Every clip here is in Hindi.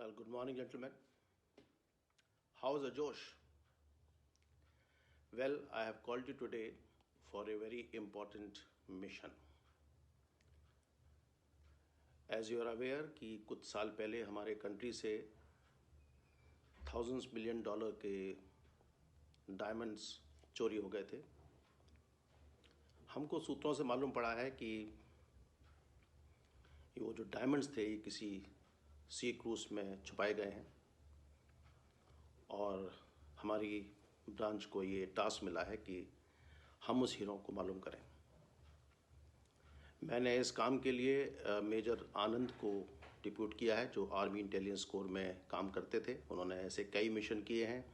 Well, good morning, gentlemen. How's the Josh? Well, I have called you today for a very important mission. As you are aware कि कुछ साल पहले हमारे कंट्री से थाउजेंड्स मिलियन डॉलर के डायमंड्स चोरी हो गए थे। हमको सूत्रों से मालूम पड़ा है कि वो जो डायमंड्स थे ये किसी सी क्रूज में छुपाए गए हैं और हमारी ब्रांच को ये टास्क मिला है कि हम उस हीरो को मालूम करें। मैंने इस काम के लिए मेजर आनंद को डिप्यूट किया है जो आर्मी इंटेलिजेंस कोर में काम करते थे। उन्होंने ऐसे कई मिशन किए हैं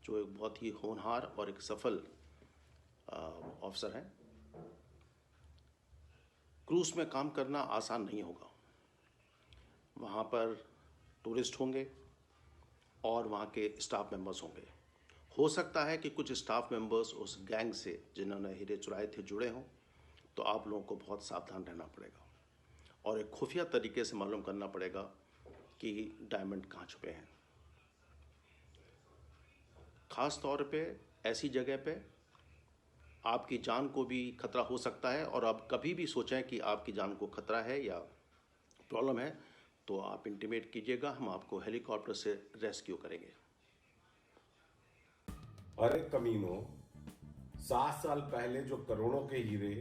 जो एक बहुत ही होनहार और एक सफल ऑफिसर हैं। क्रूज में काम करना आसान नहीं होगा। वहाँ पर टूरिस्ट होंगे और वहाँ के स्टाफ मेंबर्स होंगे। हो सकता है कि कुछ स्टाफ मेंबर्स उस गैंग से जिन्होंने हीरे चुराए थे जुड़े हों, तो आप लोगों को बहुत सावधान रहना पड़ेगा और एक खुफिया तरीके से मालूम करना पड़ेगा कि डायमंड कहाँ छुपे हैं। ख़ास तौर पे ऐसी जगह पे आपकी जान को भी खतरा हो सकता है और आप कभी भी सोचें कि आपकी जान को खतरा है या प्रॉब्लम है तो आप इंटीमेट कीजिएगा, हम आपको हेलीकॉप्टर से रेस्क्यू करेंगे। अरे कमीनो, 7 साल पहले जो करोड़ों के हीरे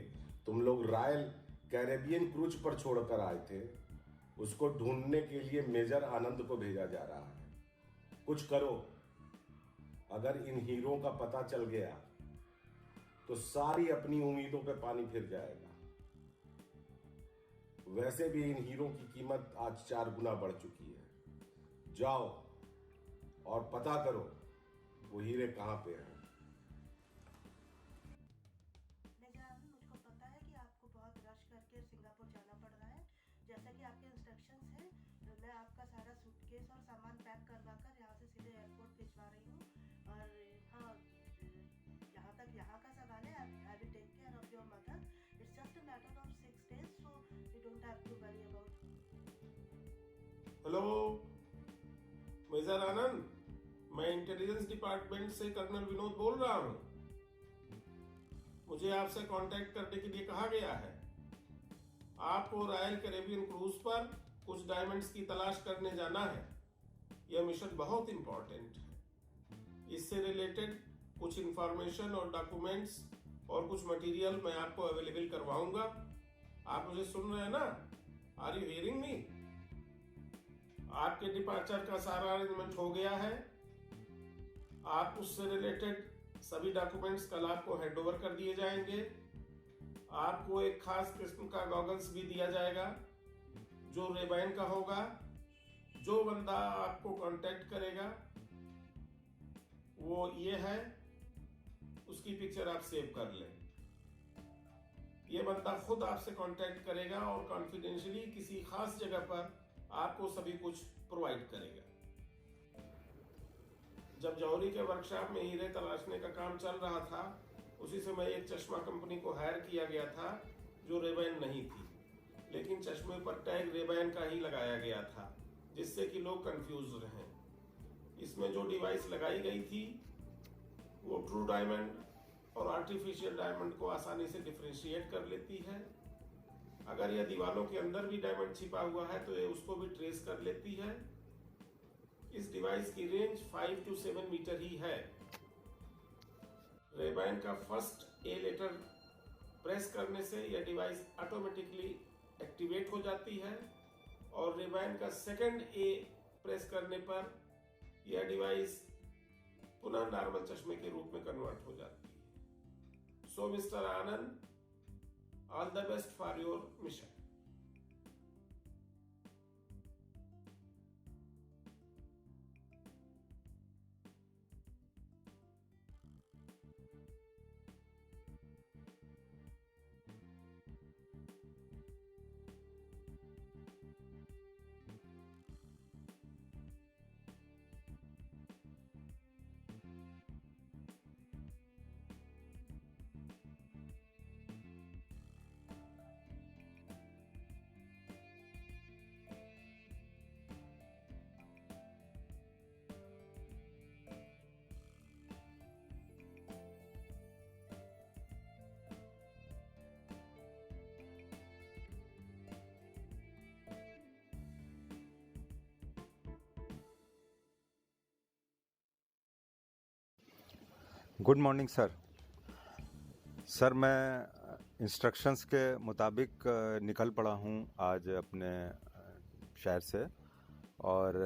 तुम लोग रॉयल कैरेबियन क्रूज पर छोड़कर आए थे, उसको ढूंढने के लिए मेजर आनंद को भेजा जा रहा है। कुछ करो। अगर इन हीरों का पता चल गया तो सारी अपनी उम्मीदों पे पानी फिर जाएगा। वैसे भी इन हीरों की कीमत आज 4 गुना बढ़ चुकी है। जाओ और पता करो वो हीरे कहां पे हैं। मुझको पता है कि आपको बहुत रश करके सिंगापुर जाना पड़ रहा है। जैसा कि आपके इंस्ट्रक्शंस हैं, मैं आपका सारा सूटकेस और सामान पैक करवा कर यहाँ से सीधे एयरपोर्ट भिजवा रही हूँ। और हाँ, जहाँ तक यहाँ का सवाल है, I will take care of your mother. It's just a matter of 6 days, so you don't have to worry about. Hello major Anand, मैं इंटेलिजेंस डिपार्टमेंट से कर्नल विनोद बोल रहा हूँ। मुझे आपसे कांटेक्ट करने के लिए कहा गया है। आपको रॉयल कैरेबियन क्रूज पर कुछ डायमंड्स की तलाश करने जाना है। यह मिशन बहुत इंपॉर्टेंट है। इससे रिलेटेड कुछ इंफॉर्मेशन और डॉक्यूमेंट्स और कुछ मटेरियल मैं आपको अवेलेबल करवाऊंगा। आप मुझे सुन रहे हैं ना? Are you hearing me? आपके डिपार्चर का सारा अरेंजमेंट हो गया है। आप उससे रिलेटेड सभी डॉक्यूमेंट्स कल आपको हैंड ओवर कर दिए जाएंगे। आपको एक खास किस्म का गॉगल्स भी दिया जाएगा जो रेबैन का होगा। जो बंदा आपको कांटेक्ट करेगा वो ये है, उसकी पिक्चर आप सेव कर लें। ये बंदा खुद आपसे कांटेक्ट करेगा और कॉन्फिडेंशियली किसी खास जगह पर आपको सभी कुछ प्रोवाइड करेगा। जब जौहरी के वर्कशॉप में हीरे तलाशने का काम चल रहा था, उसी समय एक चश्मा कंपनी को हायर किया गया था जो रेबैन नहीं थी, लेकिन चश्मे पर टैग रेबैन का ही लगाया गया था जिससे कि लोग कंफ्यूज रहें। इसमें जो डिवाइस लगाई गई थी वो ट्रू डायमंड और आर्टिफिशियल डायमंड को आसानी से डिफरेंशिएट कर लेती है। अगर यह दीवारों के अंदर भी डायमंड छिपा हुआ है तो ये उसको भी ट्रेस कर लेती है। इस डिवाइस की रेंज 5 to 7 मीटर ही है। रेबैन का फर्स्ट ए लेटर प्रेस करने से यह डिवाइस ऑटोमेटिकली एक्टिवेट हो जाती है और रेबैन का सेकंड ए प्रेस करने पर यह डिवाइस पुनः नॉर्मल चश्मे के रूप में कन्वर्ट हो जाती है। So mister Anand, all the best for your mission. Good morning sir. Sir मैं इंस्ट्रक्शंस के मुताबिक निकल पड़ा हूँ आज अपने शहर से और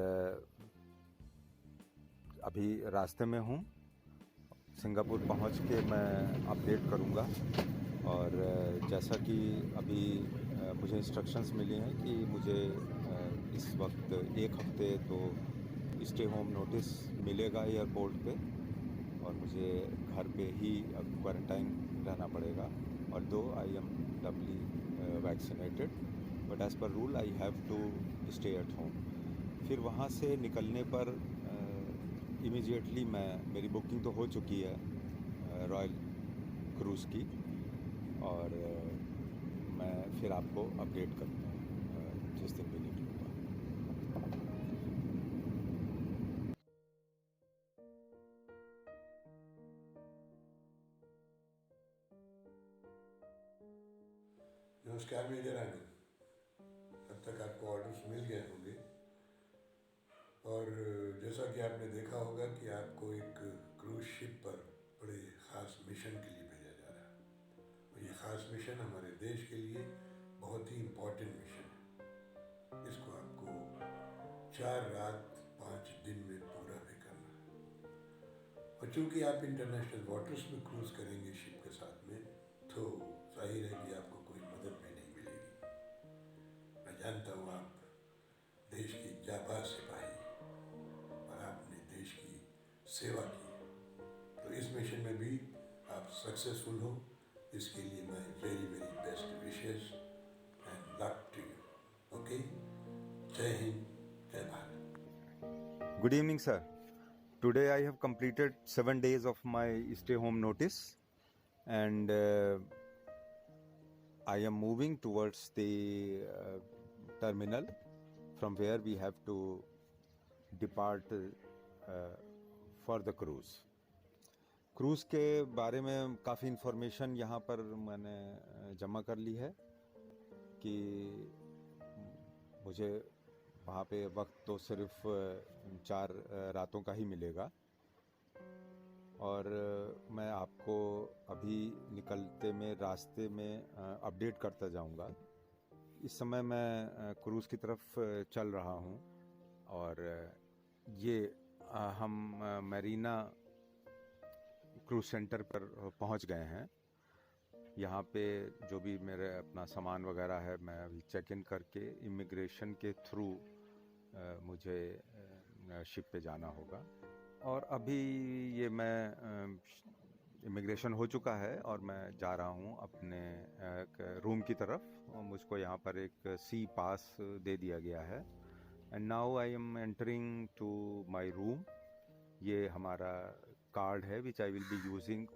अभी रास्ते में हूँ। सिंगापुर पहुँच के मैं अपडेट करूँगा और जैसा कि अभी मुझे इंस्ट्रक्शंस मिली हैं कि मुझे इस वक्त 1 हफ्ते तो स्टे होम नोटिस मिलेगा एयरपोर्ट पे और मुझे घर पे ही अब क्वारंटाइन रहना पड़ेगा। और दो I am doubly vaccinated but as per rule I have to stay at home. फिर वहाँ से निकलने पर इमीडिएटली मेरी बुकिंग तो हो चुकी है रॉयल क्रूज़ की और मैं फिर आपको अपडेट करूँगा जिस दिन भी निकलूँगा। नमस्कार मेजर आनंद। अब तक आपको ऑर्डर्स मिल गए होंगे और जैसा कि आपने देखा होगा कि आपको एक क्रूज शिप पर बड़े ख़ास मिशन के लिए भेजा जा रहा है और ये ख़ास मिशन हमारे देश के लिए बहुत ही इम्पोर्टेंट मिशन है। इसको आपको 4 रात 5 दिन में पूरा भी करना है और चूँकि आप इंटरनेशनल वाटर्स में क्रूज़ करेंगे शिप के साथ में तो जाहिर है कि आपको कोई मदद भी नहीं मिलेगी। मैं जानता हूँ आप देश की जाबाज सिपाही और आपने देश की सेवा की, तो इस मिशन में भी आप सक्सेसफुल हो इसके लिए मैं very best wishes and luck to you. Okay, जय हिंद, जय भारत। Good evening, sir. Today I have completed 7 days of my stay home notice and I am moving towards the terminal from where we have to depart for the cruise. Cruise के बारे में काफ़ी इन्फॉर्मेशन यहाँ पर मैंने जमा कर ली है कि मुझे वहाँ पे वक्त तो सिर्फ 4 रातों का ही मिलेगा और मैं आपको अभी निकलते में रास्ते में अपडेट करता जाऊँगा। इस समय मैं क्रूज़ की तरफ चल रहा हूँ और ये हम मैरीना क्रूज़ सेंटर पर पहुँच गए हैं। यहाँ पे जो भी मेरे अपना सामान वगैरह है मैं अभी चेक इन करके इमिग्रेशन के थ्रू मुझे शिप पे जाना होगा और अभी ये मैं इमिग्रेशन हो चुका है और मैं जा रहा हूँ अपने रूम की तरफ और मुझको यहाँ पर एक सी पास दे दिया गया है and now I am entering to my room. ये हमारा कार्ड है which I will be using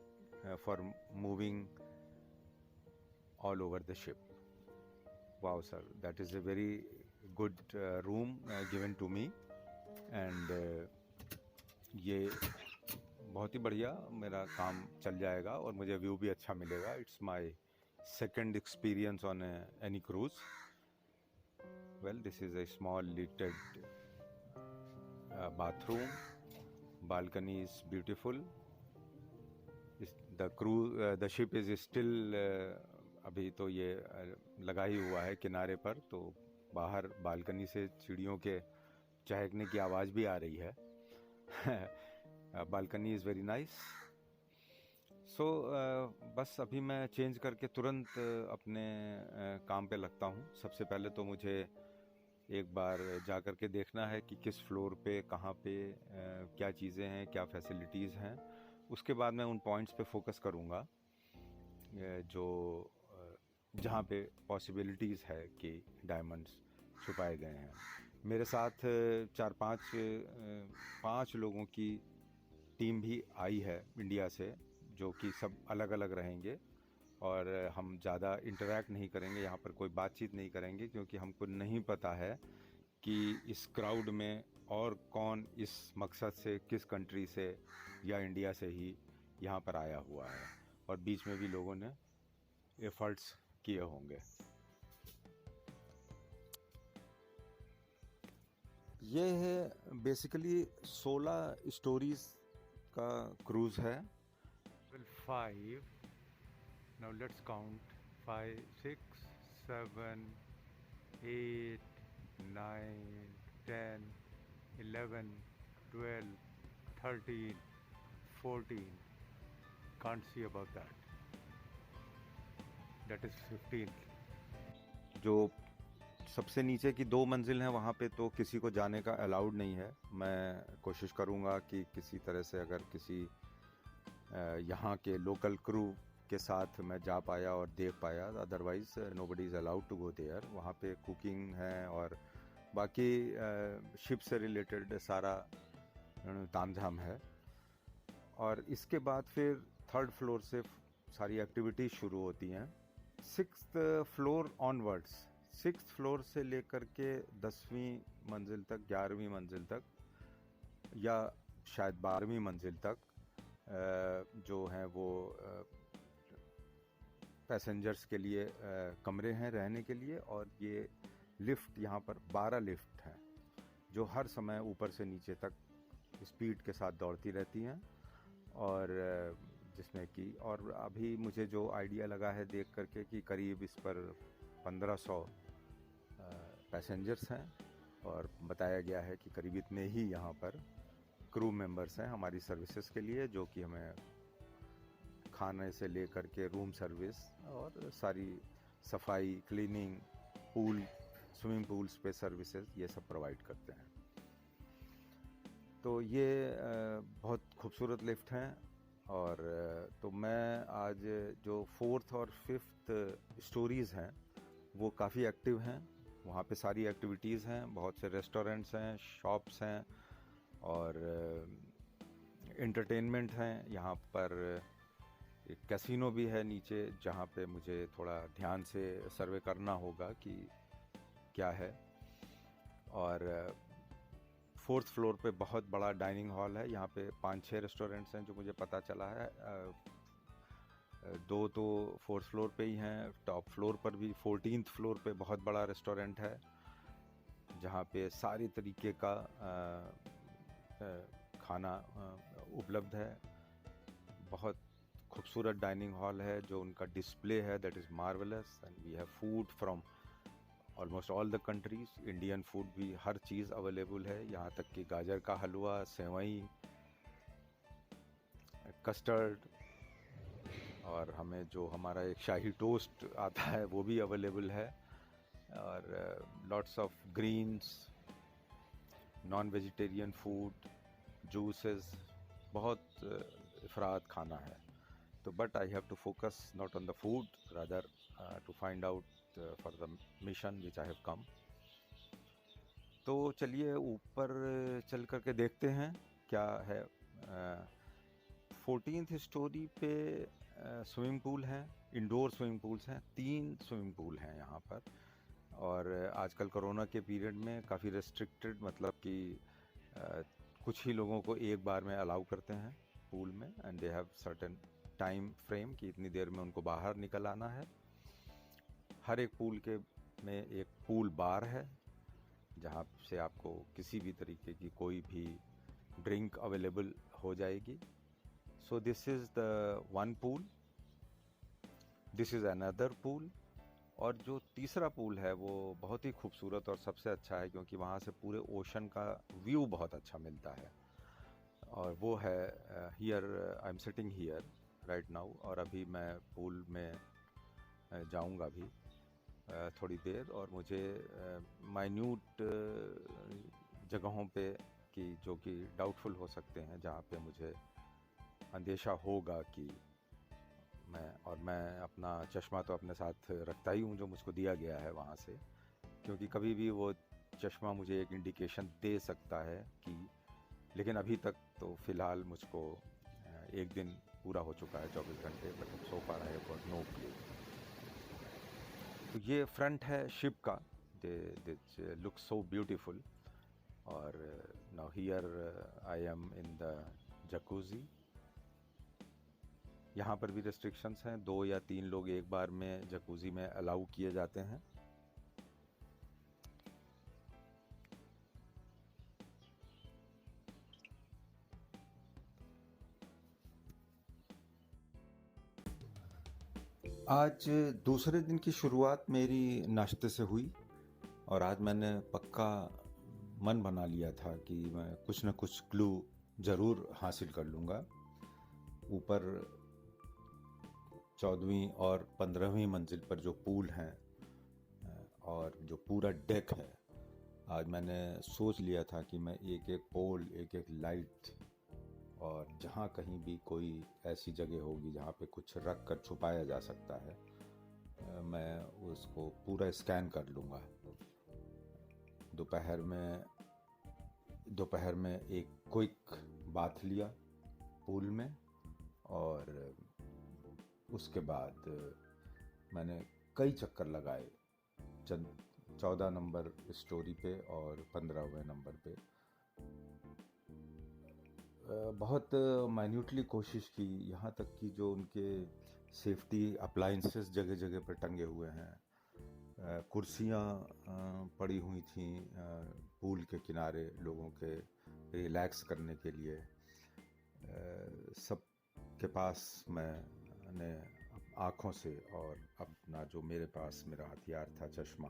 for moving all over the ship. Wow sir, that is a very good room given to me and ये बहुत ही बढ़िया मेरा काम चल जाएगा और मुझे व्यू भी अच्छा मिलेगा। It's my second experience on any cruise. Well, this is a small lited bathroom, balcony is beautiful. The ship is still अभी तो ये लगा ही हुआ है किनारे पर, तो बाहर बालकनी से चिड़ियों के चहकने की आवाज़ भी आ रही है। Balcony is very nice. So बस अभी मैं चेंज करके तुरंत अपने काम पे लगता हूँ। सबसे पहले तो मुझे एक बार जा कर के देखना है कि किस फ्लोर पे कहाँ पे क्या चीज़ें हैं, क्या फैसिलिटीज़ हैं। उसके बाद मैं उन पॉइंट्स पे फोकस करूँगा जो जहाँ पे पॉसिबिलिटीज़ है कि डायमंड्स छुपाए गए हैं। मेरे साथ 5 लोगों की टीम भी आई है इंडिया से, जो कि सब अलग अलग रहेंगे और हम ज़्यादा इंटरैक्ट नहीं करेंगे, यहाँ पर कोई बातचीत नहीं करेंगे क्योंकि हमको नहीं पता है कि इस क्राउड में और कौन इस मकसद से, किस कंट्री से या इंडिया से ही यहाँ पर आया हुआ है और बीच में भी लोगों ने एफर्ट्स किए होंगे। ये है बेसिकली 16 स्टोरीज़ का क्रूज़ है level 5. Now let's count 5, 6, 7, 8, 9, 10, 11, 12, 13, 14. Can't see above that. That is 15th. जो सबसे नीचे की 2 मंजिल हैं वहाँ पे तो किसी को जाने का अलाउड नहीं है। मैं कोशिश करूँगा कि किसी तरह से अगर किसी यहाँ के लोकल क्रू के साथ मैं जा पाया और देख पाया, otherwise nobody is allowed to go there. वहाँ पे कुकिंग है और बाकी शिप से रिलेटेड सारा तामझाम है। और इसके बाद फिर 3rd फ्लोर से सारी एक्टिविटीज़ शुरू होती हैं। 6th floor onwards, 6th floor से लेकर के 10वीं मंजिल तक, 11वीं मंजिल तक या शायद 12वीं मंजिल तक जो हैं वो पैसेंजर्स के लिए कमरे हैं रहने के लिए। और ये लिफ्ट, यहाँ पर 12 लिफ्ट हैं जो हर समय ऊपर से नीचे तक स्पीड के साथ दौड़ती रहती हैं। और जिसमें कि और अभी मुझे जो आइडिया लगा है देख करके कि करीब इस पर 1500 पैसेंजर्स हैं और बताया गया है कि करीब इतने ही यहाँ पर क्रू मेंबर्स हैं हमारी सर्विसेज के लिए, जो कि हमें खाने से लेकर के रूम सर्विस और सारी सफाई, क्लीनिंग, पूल, स्विमिंग पूल्स पे सर्विसेज ये सब प्रोवाइड करते हैं। तो ये बहुत खूबसूरत लिफ्ट हैं। और तो मैं आज जो 4th और 5th स्टोरीज़ हैं वो काफ़ी एक्टिव हैं। वहाँ पे सारी एक्टिविटीज़ हैं, बहुत से रेस्टोरेंट्स हैं, शॉप्स हैं और एंटरटेनमेंट हैं। यहाँ पर एक कैसीनो भी है नीचे, जहाँ पे मुझे थोड़ा ध्यान से सर्वे करना होगा कि क्या है। और 4th फ्लोर पे बहुत बड़ा डाइनिंग हॉल है। यहाँ पे 5-6 रेस्टोरेंट्स हैं जो मुझे पता चला है। 2 तो 4th फ्लोर पे ही हैं। टॉप फ्लोर पर भी 14th फ्लोर पे बहुत बड़ा रेस्टोरेंट है जहाँ पे सारी तरीके का खाना उपलब्ध है। बहुत खूबसूरत डाइनिंग हॉल है। जो उनका डिस्प्ले है that is marvellous. And we have food from almost all the countries. Indian food भी हर चीज़ अवेलेबल है, यहाँ तक कि गाजर का हलवा, सेवई, कस्टर्ड और हमें जो हमारा एक शाही टोस्ट आता है वो भी अवेलेबल है। और lots of greens, non vegetarian food, juices, बहुत अफराद खाना है। तो but I have to focus not on the food, rather to find out for the mission which I have come। तो चलिए ऊपर चल कर के देखते हैं क्या है। 14th स्टोरी पे स्विमिंग पूल हैं, इंडोर स्विमिंग पूल्स हैं, 3 स्विमिंग पूल हैं यहाँ पर। और आजकल कोरोना के पीरियड में काफ़ी रेस्ट्रिक्टेड, मतलब कि कुछ ही लोगों को एक बार में अलाउ करते हैं पूल में। And they have certain time frame कि इतनी देर में उनको बाहर निकल आना है। हर एक पूल के में एक पूल बार है जहाँ से आपको किसी भी तरीके की कोई भी ड्रिंक अवेलेबल हो जाएगी। So this is the one pool, this is another pool. और जो तीसरा पूल है वो बहुत ही खूबसूरत और सबसे अच्छा है क्योंकि वहाँ से पूरे ओशन का व्यू बहुत अच्छा मिलता है। और वो है here, I am sitting here right now. और अभी मैं पूल में जाऊंगा भी थोड़ी देर। और मुझे माइन्यूट जगहों पे कि जो कि डाउटफुल हो सकते हैं, जहाँ पे मुझे अंदेशा होगा कि मैं अपना चश्मा तो अपने साथ रखता ही हूँ जो मुझको दिया गया है वहाँ से, क्योंकि कभी भी वो चश्मा मुझे एक इंडिकेशन दे सकता है कि। लेकिन अभी तक तो फ़िलहाल मुझको एक दिन पूरा हो चुका है, 24 घंटे, but so far I have got no clue. तो ये फ्रंट है शिप का, दिस लुक्स सो ब्यूटीफुल। और now here I am in the jacuzzi. यहाँ पर भी रेस्ट्रिक्शंस हैं, 2 या 3 लोग एक बार में जकूजी में अलाउ किए जाते हैं। आज दूसरे दिन की शुरुआत मेरी नाश्ते से हुई और आज मैंने पक्का मन बना लिया था कि मैं कुछ न कुछ क्लू ज़रूर हासिल कर लूँगा। ऊपर 14वीं और 15वीं मंजिल पर जो पूल हैं और जो पूरा डेक है, आज मैंने सोच लिया था कि मैं एक एक पोल, एक एक लाइट और जहाँ कहीं भी कोई ऐसी जगह होगी जहाँ पे कुछ रख कर छुपाया जा सकता है, मैं उसको पूरा स्कैन कर लूँगा। दोपहर में एक क्विक बाथ लिया पूल में और उसके बाद मैंने कई चक्कर लगाए 14 नंबर स्टोरी पे और 15वें नंबर पे। बहुत माइन्यूटली कोशिश की, यहाँ तक कि जो उनके सेफ्टी अप्लाइंसेस जगह जगह पर टंगे हुए हैं, कुर्सियाँ पड़ी हुई थी पूल के किनारे लोगों के रिलैक्स करने के लिए, सब के पास मैंने आँखों से और अपना जो मेरे पास मेरा हथियार था चश्मा,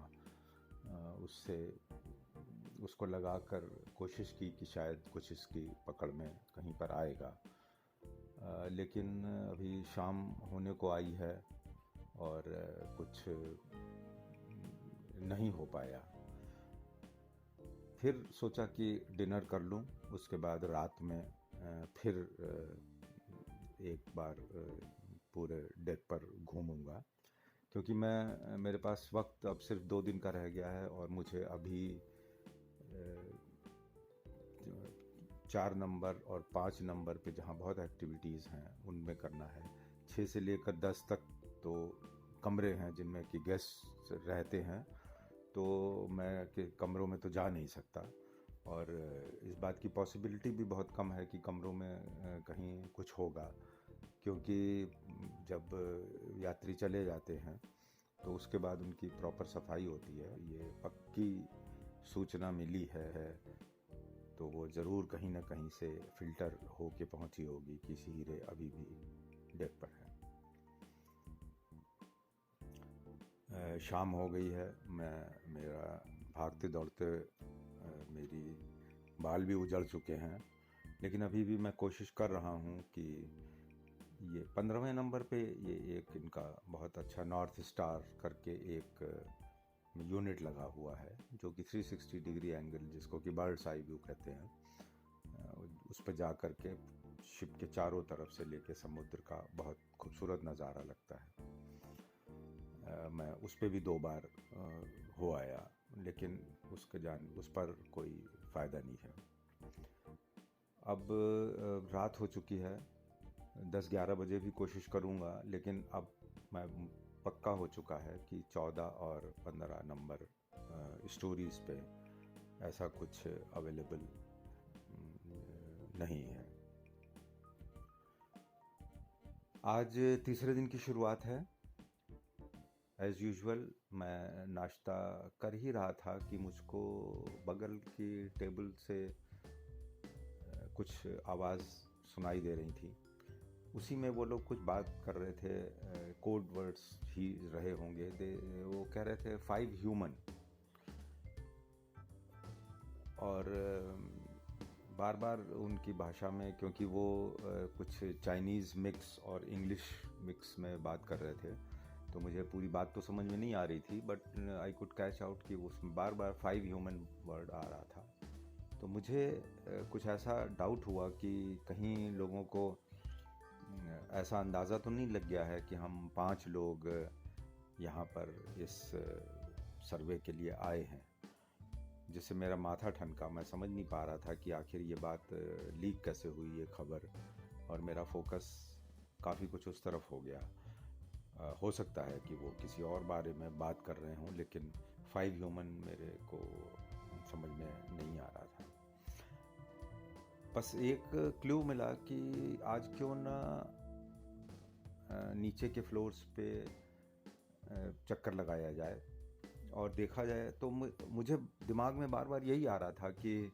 उसको लगाकर कोशिश की कि शायद कुछ इसकी पकड़ में कहीं पर आएगा, लेकिन अभी शाम होने को आई है और कुछ नहीं हो पाया। फिर सोचा कि डिनर कर लूं, उसके बाद रात में फिर एक बार पूरे डेक पर घूमूंगा, क्योंकि मेरे पास वक्त अब सिर्फ 2 दिन का रह गया है और मुझे अभी 4 नंबर और 5 नंबर पे जहाँ बहुत एक्टिविटीज़ हैं उनमें करना है। 6 से लेकर 10 तक तो कमरे हैं जिनमें कि गेस्ट रहते हैं, तो मैं के कमरों में तो जा नहीं सकता और इस बात की पॉसिबिलिटी भी बहुत कम है कि कमरों में कहीं कुछ होगा, क्योंकि जब यात्री चले जाते हैं तो उसके बाद उनकी प्रॉपर सफाई होती है। ये पक्की सूचना मिली है तो वो ज़रूर कहीं ना कहीं से फिल्टर होके पहुंची होगी कि हीरे अभी भी डेक पर है। शाम हो गई है, मेरा भागते दौड़ते मेरी बाल भी उजड़ चुके हैं, लेकिन अभी भी मैं कोशिश कर रहा हूँ कि ये 15वें नंबर पे ये एक इनका बहुत अच्छा नॉर्थ स्टार करके एक यूनिट लगा हुआ है जो कि 360 डिग्री एंगल, जिसको कि बर्ड्स आई व्यू कहते हैं, उस पर जा कर के शिप के चारों तरफ से लेके समुद्र का बहुत खूबसूरत नज़ारा लगता है। मैं उस पर भी 2 बार हो आया, लेकिन उस पर कोई फ़ायदा नहीं है। अब रात हो चुकी है, 10-11 बजे भी कोशिश करूँगा, लेकिन अब मैं पक्का हो चुका है कि 14 और 15 नंबर स्टोरीज़ पे ऐसा कुछ अवेलेबल नहीं है। आज तीसरे दिन की शुरुआत है। एज़ यूजुअल मैं नाश्ता कर ही रहा था कि मुझको बगल की टेबल से कुछ आवाज़ सुनाई दे रही थी। उसी में वो लोग कुछ बात कर रहे थे, कोड वर्ड्स ही रहे होंगे। वो कह रहे थे 5 ह्यूमन, और बार बार उनकी भाषा में, क्योंकि वो कुछ चाइनीज़ मिक्स और इंग्लिश मिक्स में बात कर रहे थे, तो मुझे पूरी बात तो समझ में नहीं आ रही थी, but I could catch out कि उसमें बार बार 5 ह्यूमन वर्ड आ रहा था। तो मुझे कुछ ऐसा डाउट हुआ कि कहीं लोगों को ऐसा अंदाज़ा तो नहीं लग गया है कि हम 5 लोग यहाँ पर इस सर्वे के लिए आए हैं, जिससे मेरा माथा ठनका। मैं समझ नहीं पा रहा था कि आखिर ये बात लीक कैसे हुई, ये खबर, और मेरा फोकस काफ़ी कुछ उस तरफ हो गया। हो सकता है कि वो किसी और बारे में बात कर रहे हों, लेकिन 5 ह्यूमन मेरे को समझ में नहीं आ रहा था। बस एक क्लू मिला कि आज क्यों ना नीचे के फ्लोर्स पे चक्कर लगाया जाए और देखा जाए। तो मुझे दिमाग में बार बार यही आ रहा था कि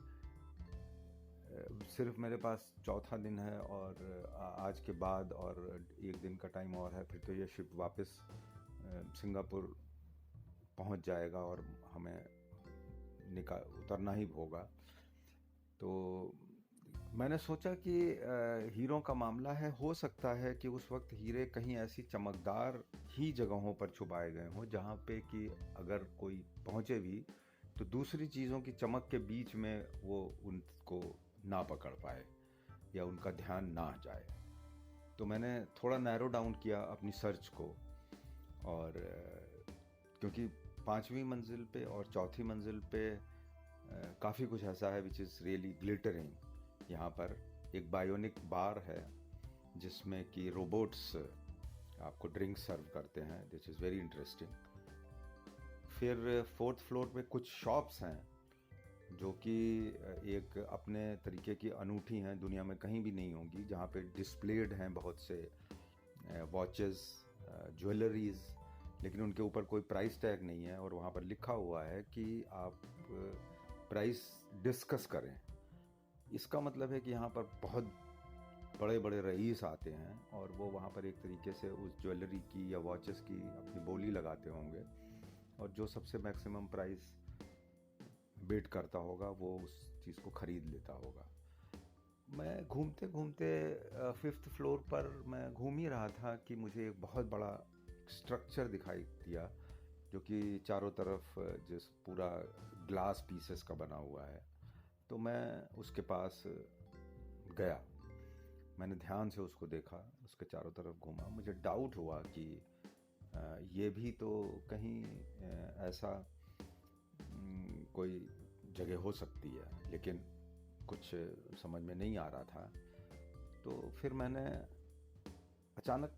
सिर्फ मेरे पास चौथा दिन है और आज के बाद और एक दिन का टाइम और है, फिर तो ये शिप वापस सिंगापुर पहुंच जाएगा और हमें उतरना ही होगा। तो मैंने सोचा कि हीरों का मामला है, हो सकता है कि उस वक्त हीरे कहीं ऐसी चमकदार ही जगहों पर छुपाए गए हों जहाँ पे कि अगर कोई पहुँचे भी तो दूसरी चीज़ों की चमक के बीच में वो उनको ना पकड़ पाए या उनका ध्यान ना जाए। तो मैंने थोड़ा नैरो डाउन किया अपनी सर्च को, और क्योंकि 5वीं मंजिल पे और चौथी मंजिल पे काफ़ी कुछ ऐसा है विच इज़ रियली ग्लिटरिंग। यहाँ पर एक बायोनिक बार है जिसमें कि रोबोट्स आपको ड्रिंक सर्व करते हैं, दिस इज़ वेरी इंटरेस्टिंग। फिर 4th फ्लोर पे कुछ शॉप्स हैं जो कि एक अपने तरीके की अनूठी हैं, दुनिया में कहीं भी नहीं होंगी, जहाँ पे डिस्प्लेड हैं बहुत से वॉचेस, ज्वेलरीज, लेकिन उनके ऊपर कोई प्राइस टैग नहीं है और वहाँ पर लिखा हुआ है कि आप प्राइस डिस्कस करें। इसका मतलब है कि यहाँ पर बहुत बड़े बड़े रईस आते हैं और वो वहाँ पर एक तरीके से उस ज्वेलरी की या वॉचेस की अपनी बोली लगाते होंगे और जो सबसे मैक्सिमम प्राइस बेट करता होगा वो उस चीज़ को ख़रीद लेता होगा। मैं घूमते घूमते 5th फ्लोर पर मैं घूम ही रहा था कि मुझे एक बहुत बड़ा स्ट्रक्चर दिखाई दिया जो कि चारों तरफ जिस पूरा ग्लास पीसेस का बना हुआ है। तो मैं उसके पास गया, मैंने ध्यान से उसको देखा, उसके चारों तरफ घूमा। मुझे डाउट हुआ कि ये भी तो कहीं ऐसा कोई जगह हो सकती है, लेकिन कुछ समझ में नहीं आ रहा था। तो फिर मैंने अचानक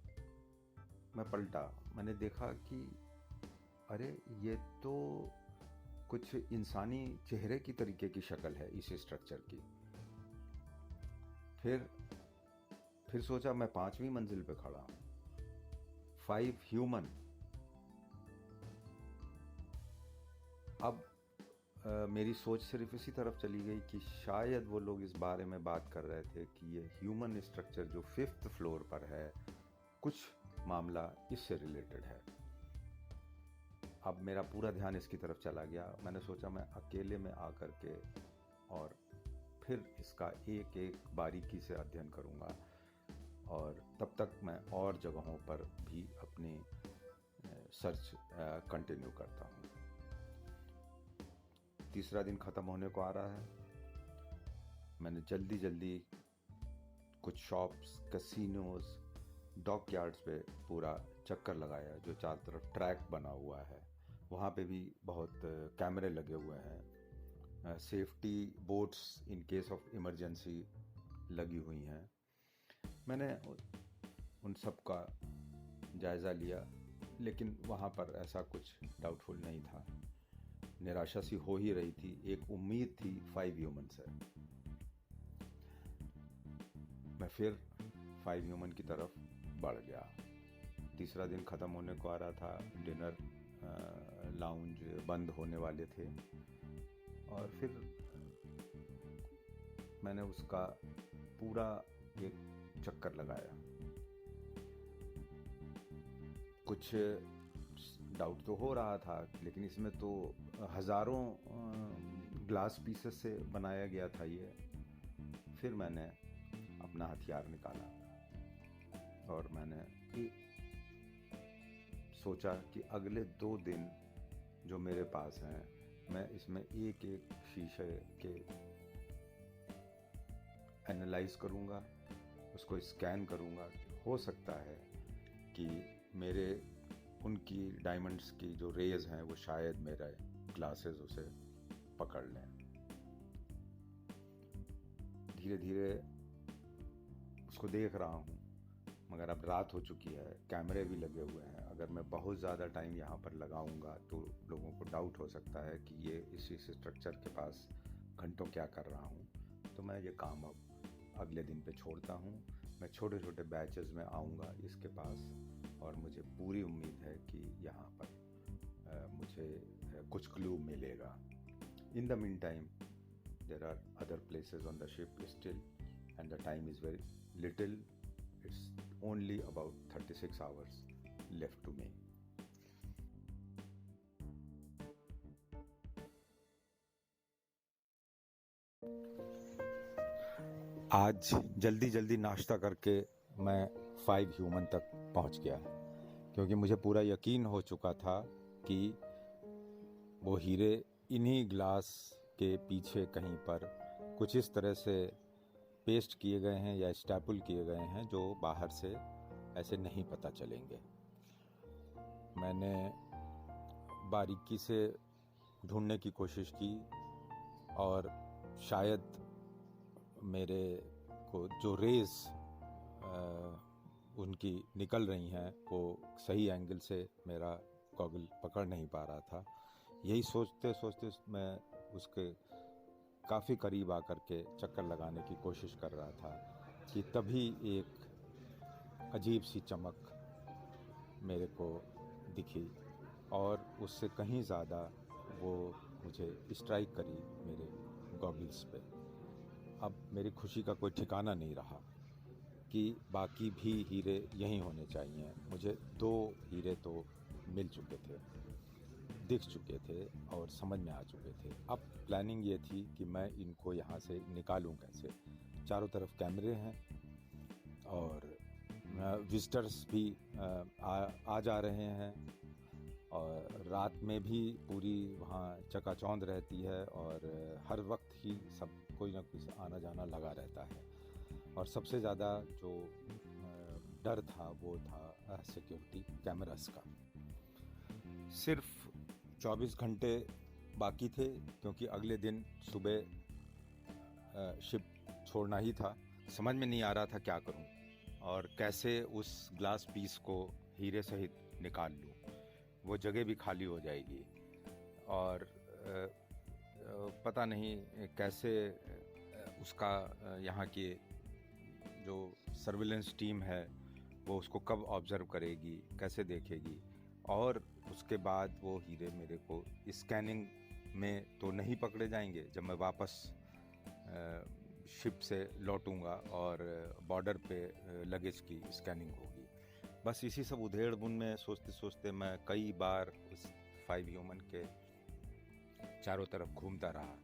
मैं पलटा, मैंने देखा कि अरे ये तो कुछ इंसानी चेहरे की तरीके की शक्ल है इस स्ट्रक्चर की। फिर सोचा मैं 5वीं मंजिल पे खड़ा हूँ, 5 ह्यूमन। अब मेरी सोच सिर्फ इसी तरफ चली गई कि शायद वो लोग इस बारे में बात कर रहे थे कि ये ह्यूमन स्ट्रक्चर जो 5th फ्लोर पर है, कुछ मामला इससे रिलेटेड है। अब मेरा पूरा ध्यान इसकी तरफ चला गया। मैंने सोचा मैं अकेले में आकर के और फिर इसका एक एक बारीकी से अध्ययन करूँगा और तब तक मैं और जगहों पर भी अपनी सर्च कंटिन्यू करता हूँ। तीसरा दिन ख़त्म होने को आ रहा है। मैंने जल्दी कुछ शॉप्स, कैसीनोज, डॉक यार्ड्स पे पूरा चक्कर लगाया जो चारों तरफ ट्रैक बना हुआ है। वहाँ पे भी बहुत कैमरे लगे हुए हैं, safety boats in case of emergency लगी हुई हैं। मैंने उन सब का जायज़ा लिया, लेकिन वहाँ पर ऐसा कुछ डाउटफुल नहीं था। निराशा सी हो ही रही थी, एक उम्मीद थी 5 ह्यूमन से। मैं फिर 5 ह्यूमन की तरफ बढ़ गया। तीसरा दिन ख़त्म होने को आ रहा था, डिनर लाउंज बंद होने वाले थे और फिर मैंने उसका पूरा एक चक्कर लगाया। कुछ डाउट तो हो रहा था, लेकिन इसमें तो हज़ारों ग्लास पीसेस से बनाया गया था ये। फिर मैंने अपना हथियार निकाला और मैंने सोचा कि अगले 2 दिन जो मेरे पास हैं, मैं इसमें एक एक शीशे के एनालाइज करूँगा, उसको स्कैन करूँगा। हो सकता है कि मेरे उनकी डायमंड्स की जो रेज हैं वो शायद मेरे ग्लासेस उसे पकड़ लें। धीरे धीरे उसको देख रहा हूँ, मगर अब रात हो चुकी है, कैमरे भी लगे हुए हैं। अगर मैं बहुत ज़्यादा टाइम यहाँ पर लगाऊंगा तो लोगों को डाउट हो सकता है कि ये इसी स्ट्रक्चर के पास घंटों क्या कर रहा हूँ। तो मैं ये काम अब अगले दिन पे छोड़ता हूँ। मैं छोटे छोटे बैचेस में आऊँगा इसके पास और मुझे पूरी उम्मीद है कि यहाँ पर मुझे कुछ क्लू मिलेगा। In the mean time there are other places on the ship still, and the time is very little. It's only about 36 hours left to me. आज जल्दी जल्दी नाश्ता करके मैं 5 ह्यूमन तक पहुंच गया, क्योंकि मुझे पूरा यकीन हो चुका था कि वो हीरे इन्हीं ग्लास के पीछे कहीं पर कुछ इस तरह से पेस्ट किए गए हैं या स्टैपल किए गए हैं जो बाहर से ऐसे नहीं पता चलेंगे। मैंने बारीकी से ढूंढने की कोशिश की और शायद मेरे को जो रेज उनकी निकल रही हैं वो सही एंगल से मेरा गॉगल पकड़ नहीं पा रहा था। यही सोचते सोचते मैं उसके काफ़ी करीब आकर के चक्कर लगाने की कोशिश कर रहा था कि तभी एक अजीब सी चमक मेरे को दिखी और उससे कहीं ज़्यादा वो मुझे स्ट्राइक करी मेरे गॉगल्स पे। अब मेरी खुशी का कोई ठिकाना नहीं रहा कि बाकी भी हीरे यहीं होने चाहिए। मुझे 2 हीरे तो मिल चुके थे, दिख चुके थे और समझ में आ चुके थे। अब प्लानिंग ये थी कि मैं इनको यहाँ से निकालूं कैसे। चारों तरफ कैमरे हैं और विजिटर्स भी आ जा रहे हैं और रात में भी पूरी वहाँ चकाचौंध रहती है और हर वक्त ही सब कोई ना कोई आना जाना लगा रहता है। और सबसे ज़्यादा जो डर था वो था सिक्योरिटी कैमरास का। सिर्फ 24 घंटे बाकी थे, क्योंकि अगले दिन सुबह शिप छोड़ना ही था। समझ में नहीं आ रहा था क्या करूं और कैसे उस ग्लास पीस को हीरे सहित निकाल लूं। वो जगह भी खाली हो जाएगी और पता नहीं कैसे उसका यहाँ की जो सर्विलेंस टीम है वो उसको कब ऑब्ज़र्व करेगी, कैसे देखेगी। और उसके बाद वो हीरे मेरे को स्कैनिंग में तो नहीं पकड़े जाएंगे जब मैं वापस शिप से लौटूंगा और बॉर्डर पे लगेज की स्कैनिंग होगी। बस इसी सब उधेड़-बुन में सोचते सोचते मैं कई बार उस 5 ह्यूमन के चारों तरफ घूमता रहा।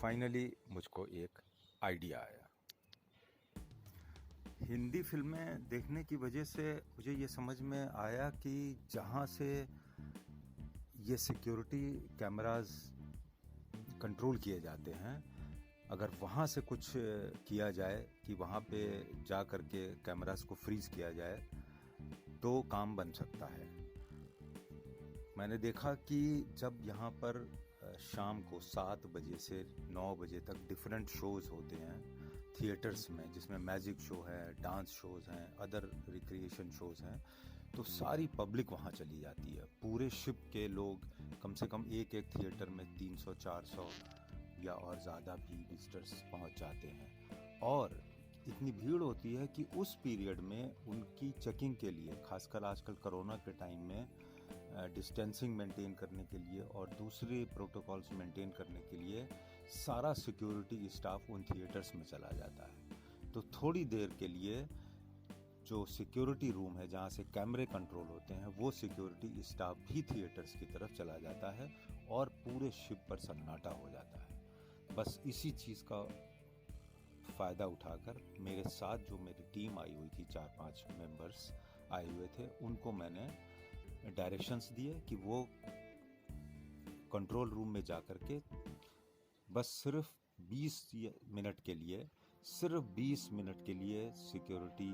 फाइनली मुझको एक आइडिया आया। हिंदी फिल्में देखने की वजह से मुझे ये समझ में आया कि जहाँ से ये सिक्योरिटी कैमरास कंट्रोल किए जाते हैं, अगर वहाँ से कुछ किया जाए कि वहाँ पे जा कर के कैमरास को फ्रीज किया जाए तो काम बन सकता है। मैंने देखा कि जब यहाँ पर शाम को 7 बजे से 9 बजे तक डिफरेंट शोज़ होते हैं थिएटर्स में, जिसमें मैजिक शो है, डांस शोज़ हैं, अदर रिक्रिएशन शोज़ हैं, तो सारी पब्लिक वहाँ चली जाती है। पूरे शिप के लोग कम से कम एक थिएटर में 300-400 या और ज़्यादा भी विजिटर्स पहुँच जाते हैं। और इतनी भीड़ होती है कि उस पीरियड में उनकी चेकिंग के लिए, खासकर आजकल कोरोना के टाइम में डिस्टेंसिंग मेंटेन करने के लिए और दूसरे प्रोटोकॉल्स मेंटेन करने के लिए सारा सिक्योरिटी स्टाफ उन थिएटर्स में चला जाता है। तो थोड़ी देर के लिए जो सिक्योरिटी रूम है जहाँ से कैमरे कंट्रोल होते हैं, वो सिक्योरिटी स्टाफ भी थिएटर्स की तरफ चला जाता है और पूरे शिप पर सन्नाटा हो जाता है। बस इसी चीज़ का फ़ायदा उठाकर मेरे साथ जो मेरी टीम आई हुई थी, 4-5 मेंबर्स आए हुए थे, उनको मैंने डायरेक्शंस दिए कि वो कंट्रोल रूम में जाकर के बस सिर्फ 20 मिनट के लिए, सिर्फ 20 मिनट के लिए सिक्योरिटी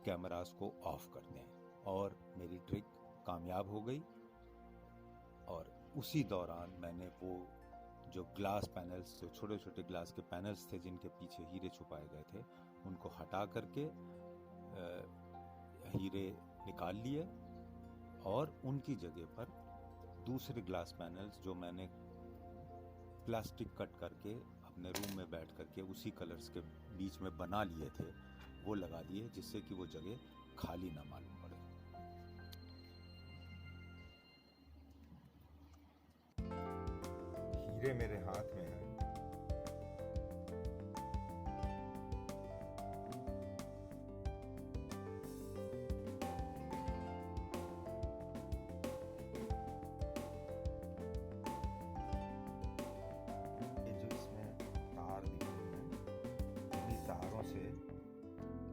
कैमरास को ऑफ कर दें। और मेरी ट्रिक कामयाब हो गई और उसी दौरान मैंने वो जो ग्लास पैनल्स, जो छोटे छोटे ग्लास के पैनल्स थे जिनके पीछे हीरे छुपाए गए थे, उनको हटा करके हीरे निकाल लिए और उनकी जगह पर दूसरे ग्लास पैनल्स जो मैंने प्लास्टिक कट करके अपने रूम में बैठ करके उसी कलर्स के बीच में बना लिए थे, वो लगा दिए, जिससे कि वो जगह खाली ना मालूम पड़े। हीरे मेरे हाथ में हैं। ये जो इसमें तार दिख रहे हैं, इन्हीं तारों से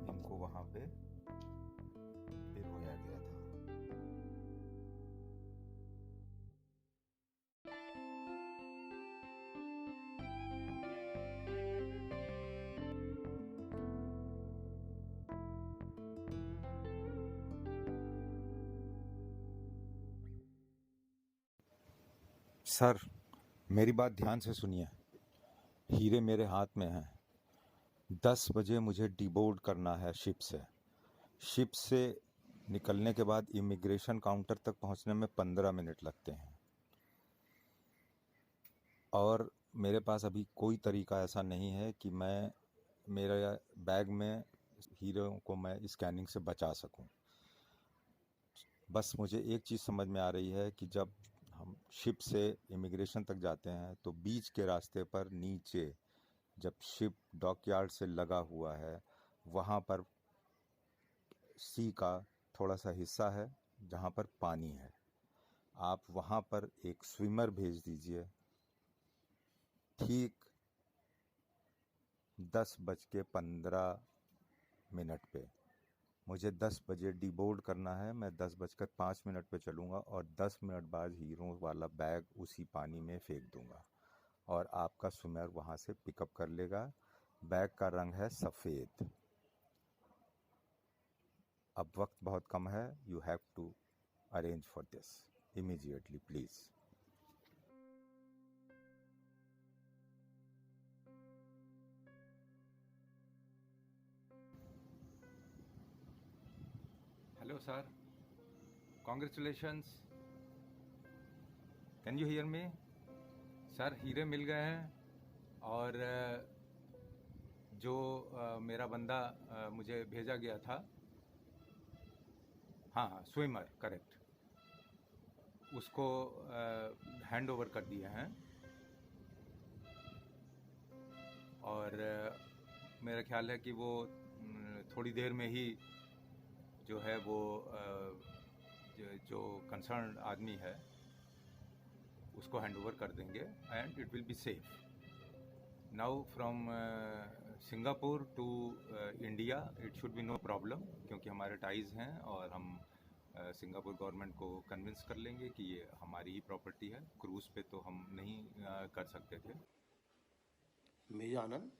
इनको वहां पे पिरोया गया था। सर, मेरी बात ध्यान से सुनिए। हीरे मेरे हाथ में हैं। 10 बजे मुझे डिबोर्ड करना है शिप से। शिप से निकलने के बाद इमिग्रेशन काउंटर तक पहुंचने में 15 मिनट लगते हैं। और मेरे पास अभी कोई तरीका ऐसा नहीं है कि मैं मेरे बैग में हीरों को मैं स्कैनिंग से बचा सकूं। बस मुझे एक चीज़ समझ में आ रही है कि जब हम शिप से इमिग्रेशन तक जाते हैं तो बीच के रास्ते पर नीचे, जब शिप डॉकयार्ड से लगा हुआ है, वहाँ पर सी का थोड़ा सा हिस्सा है जहाँ पर पानी है। आप वहाँ पर एक स्विमर भेज दीजिए। ठीक 10:15 पे मुझे 10 बजे डिबोर्ड करना है। मैं 10:05 पे चलूँगा और 10 मिनट बाद हीरो वाला बैग उसी पानी में फेंक दूँगा और आपका स्विमर वहाँ से पिकअप कर लेगा। बैग का रंग है सफ़ेद। अब वक्त बहुत कम है। You have to arrange for this immediately please. Hello sir, congratulations. Can you hear me? Sir, हीरे मिल गए हैं और जो मेरा बंदा मुझे भेजा गया था, हाँ, स्विमर, करेक्ट, उसको हैंड ओवर कर दिए हैं। और मेरा ख्याल है कि वो थोड़ी देर में ही जो है वो जो कंसर्न आदमी है उसको हैंड ओवर कर देंगे and it will be safe. Now from Singapore to India it should be no problem, क्योंकि हमारे टाइज हैं और हम सिंगापुर गवर्नमेंट को कन्विंस कर लेंगे कि ये हमारी ही प्रॉपर्टी है। क्रूज़ पे तो हम नहीं कर सकते थे। Major Anand,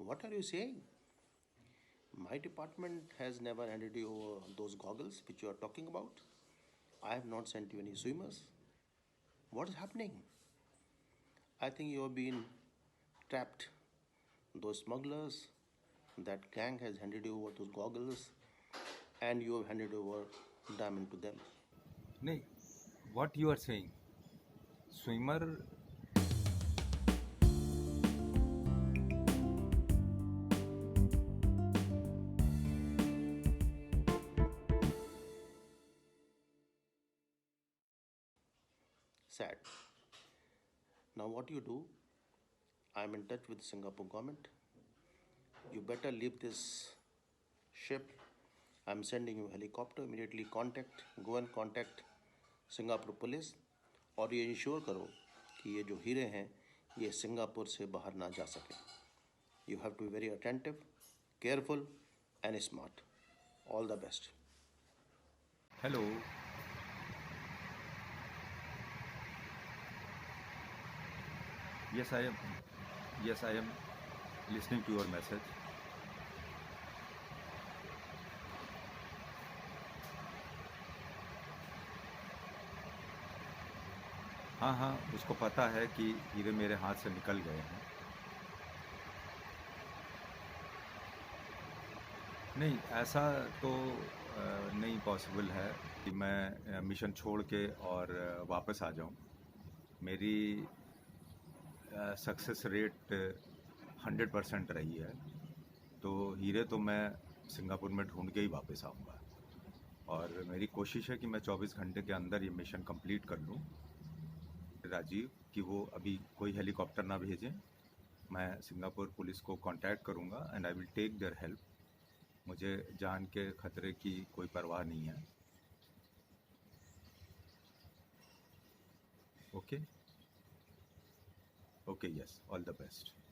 what are you saying? My department has never handed you those goggles which you are talking about. I have not sent you any swimmers. What is happening? I think you have been trapped. Those smugglers, that gang has handed you over those goggles and you have handed over diamond to them. नहीं, what you are saying? Swimmer Sad. Now what you do? I'm in touch with the Singapore government. You better leave this ship. I'm sending you a helicopter. Immediately go and contact Singapore police और ये इंश्योर करो कि ये जो हीरे हैं ये सिंगापुर से बाहर ना जा सके। You have to be very attentive, careful and smart. All the best. Hello, yes I am listening to your message. हाँ, उसको पता है कि हीरे मेरे हाथ से निकल गए हैं। नहीं, ऐसा तो नहीं पॉसिबल है कि मैं मिशन छोड़ के और वापस आ जाऊं। मेरी सक्सेस रेट 100% रही है, तो हीरे तो मैं सिंगापुर में ढूंढ के ही वापस आऊँगा और मेरी कोशिश है कि मैं 24 घंटे के अंदर ये मिशन कंप्लीट कर लूँ। राजीव, कि वो अभी कोई हेलीकॉप्टर ना भेजें। मैं सिंगापुर पुलिस को कांटेक्ट करूंगा and I will take their help. मुझे जान के खतरे की कोई परवाह नहीं है। Okay, okay, yes, all the best.